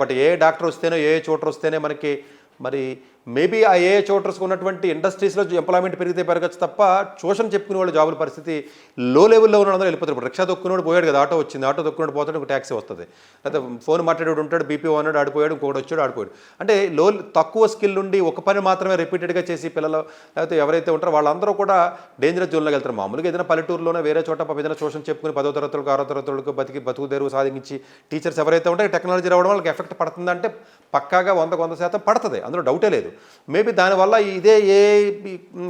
But A doctor వస్తేనే ఏ tutor వస్తేనే మనకి మరి మేబీ ఆ ఏ ట్యూటర్స్కి ఉన్నటువంటి ఇండస్ట్రీస్లో ఎంప్లాయ్మెంట్ పెరిగితే పెరగచ్చు తప్ప ట్యూషన్ చెప్పుకునే వాళ్ళు జాబుల పరిస్థితి లో లెవెల్లో ఉన్న అందరూ వెళ్ళిపోతారు. ఇప్పుడు రిక్షా దొక్కునేవాడు పోయాడు కదా, ఆటో వచ్చింది, ఆటో దొక్కునేవాడు పోతాడు, ఒక ట్యాక్సీ వస్తుంది, లేకపోతే ఫోన్ మాట్లాడేవాడు ఉంటాడు, బీపీ అన్నాడు ఆడిపోయాడు, ఇంకొకటి వచ్చాడు ఆడిపోయాడు. అంటే తక్కువ స్కిల్ ఉండి ఒక పని మాత్రమే రిపీటెడ్గా చేసి పిల్లలు లేకపోతే ఎవరైతే ఉంటారో వాళ్ళందరూ కూడా డేంజరస్ జోన్లోకి వెళ్తారు. మామూలుగా ఏదైనా పల్లెటూరులోనే వేరే చోట ఏదైనా ట్యూషన్ చెప్పుకుని 10వ తరగతులకు 6వ తరగతులకు బతుకు తెరువు సాధించి టీచర్స్ ఎవరైతే ఉంటారో టెక్నాలజీ రావడం వాళ్ళకి ఎఫెక్ట్ పడుతుందంటే పక్కాగా 100% పడుతుంది, అందులో డౌటే లేదు. మేబీ దానివల్ల ఇదే ఏ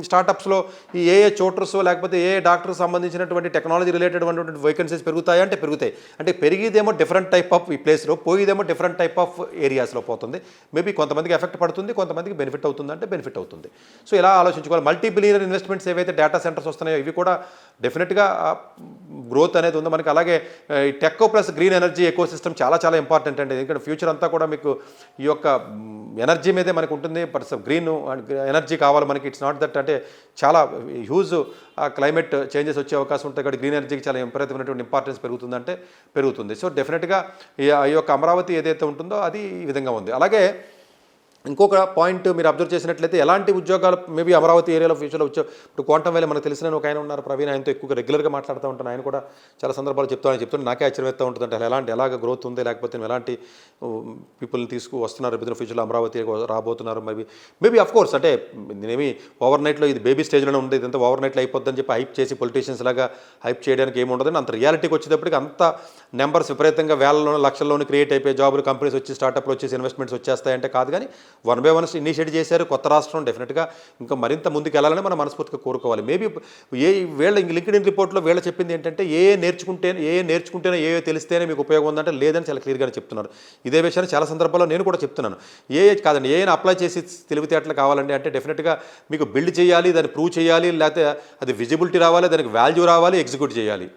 స్టార్టప్స్లో ఈ ఏ ట్యూటర్స్ లేకపోతే ఏ డాక్టర్ సంబంధించినటువంటి టెక్నాలజీ రిలేటెడ్ అనేటువంటి వేకెన్సీస్ పెరుగుతాయి అంటే పెరుగుతాయి. అంటే పెరిగిదేమో డిఫరెంట్ టైప్ ఆఫ్ ఈ ప్లేస్లో, పోయిదేమో డిఫరెంట్ టైప్ ఆఫ్ ఏరియాస్లో పోతుంది. మేబీ కొంతమందికి ఎఫెక్ట్ పడుతుంది, కొంతమందికి బెనిఫిట్ అవుతుంది అంటే బెనిఫిట్ అవుతుంది. సో ఇలా ఆలోచించుకోవాలి. మల్టీ బిలియనర్ ఇన్వెస్ట్మెంట్స్ ఏవైతే డేటా సెంటర్స్ వస్తున్నాయో ఇవి కూడా డెఫినెట్గా గ్రోత్ అనేది ఉంది మనకి. అలాగే ఈ tech plus green energy eco system చాలా చాలా ఇంపార్టెంట్ అండి. ఎందుకంటే ఫ్యూచర్ అంతా కూడా మీకు ఈ యొక్క ఎనర్జీ మీదే మనకు ఉంటుంది. బట్ గ్రీన్ ఎనర్జీ కావాలి మనకి. ఇట్స్ నాట్ దట్ అంటే చాలా హ్యూజ్ క్లైమేట్ చేంజెస్ వచ్చే అవకాశం ఉంటుంది కాబట్టి గ్రీన్ ఎనర్జీకి చాలా విపరీతమైనటువంటి ఇంపార్టెన్స్ పెరుగుతుందంటే పెరుగుతుంది. సో డెఫినెట్గా ఈ యొక్క అమరావతి ఏదైతే ఉంటుందో అది ఈ విధంగా ఉంది. అలాగే ఇంకొక పాయింట్ మీరు అబ్జర్వ్ చేసినట్లయితే ఎలాంటి ఉద్యోగాలు మేబీ అమరావతి ఏరియాలో ఫ్యూచర్లో ఇప్పుడు క్వాంటమ్ వ్యాలీ మనకు తెలిసిన ఒక ఆయన ఉన్నారు ప్రవీణ్, ఆయనతో ఎక్కువగా రెగ్యులర్గా మాట్లాడుతూ ఉంటాను. ఆయన కూడా చాలా సందర్భాలు చెప్తుంటే నాకే ఆశ్చర్యమేస్తూ ఉంటుంది. అంటే ఎలాగ గ్రోత్ ఉంది, లేకపోతే ఎలాంటి పీపుల్ని వస్తున్నారు ఫ్యూచర్లో అమరావతి రాబోతున్నారు. మేబీ అఫ్ కోర్స్ అంటే నేనేమి ఓవర్ నైట్లో ఇది బేబీ స్టేజ్లోనే ఉంది, ఇదంతా ఓవర్ నైట్లో అయిపోద్దని చెప్పి హైప్ చేసి పొలిటీషియన్స్ లాగా హైప్ చేయడానికి ఏమి ఉండదని అంత రియాలిటీకి వచ్చేటప్పటికి అంత నెంబర్స్ విపరీతంగా వేలలోనే లక్షల్లోనే క్రియేట్ అయిపోయి జాబులు కంపెనీస్ వచ్చి స్టార్టప్లు వచ్చేసి ఇన్వెస్ట్మెంట్స్ వచ్చేస్తాయంటే కాదు. కానీ 1 by 1 ఇనిషియేట్ చేశారు కొత్త రాష్ట్రం. డెఫినెట్గా ఇంకా మరింత ముందుకు వెళ్ళాలని మనం మనస్ఫూర్తిగా కోరుకోవాలి. మేబీ వీళ్ళ లింక్డ్ఇన్ రిపోర్ట్లో వీళ్ళ చెప్పింది ఏంటంటే ఏ నేర్చుకుంటేనే ఏ తెలిస్తేనే మీకు ఉపయోగం ఉందంటే లేదని చాలా క్లియర్గానే చెప్తున్నారు. ఇదే విషయాన్ని చాలా సందర్భాల్లో నేను కూడా చెప్తున్నాను. కాదండి ఏఐని అప్లై చేసి తెలివితేటలు కావాలండి అంటే డెఫినెట్గా మీకు బిల్డ్ చేయాలి, దాన్ని ప్రూవ్ చేయాలి, లేకపోతే అది విజిబిలిటీ రావాలి, దానికి వాల్యూ రావాలి, ఎగ్జిక్యూట్ చేయాలి.